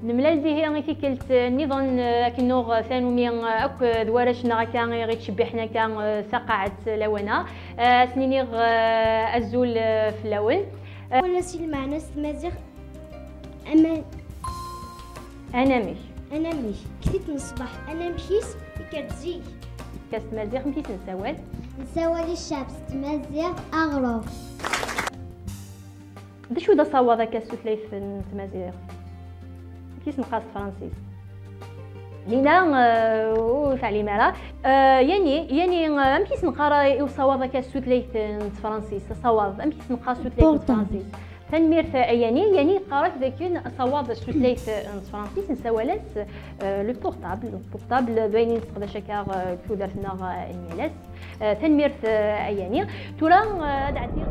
الملال دي هي في كلت نظن كنوغ ثانومي اك دوارشنا كان غير تشبحنا كان سقعت لونا سنينيغ الزول في الاول ولا سي المعنى مازيغ امان انا مش كثيت من الصباح انا مشيت كتزي كاس مازيغ مشيت نسوال الشابس مازيغ اغرب شو دا صوض كاس ثلاث في مازيغ كيس نقاس فرنسيس لينا وتعليم على يعني ام كيس نقرا يصوض كاس ثلاث فرنسيس صوض ام كيس نقاس ثلاث فرنسيس تنمير يعني قرات ذاك صواب ثلاث فرنسيس نسوالات لو بورطابل باين نقدر شكا كو درتنا الميلاس تنمير يعني ترى دعتي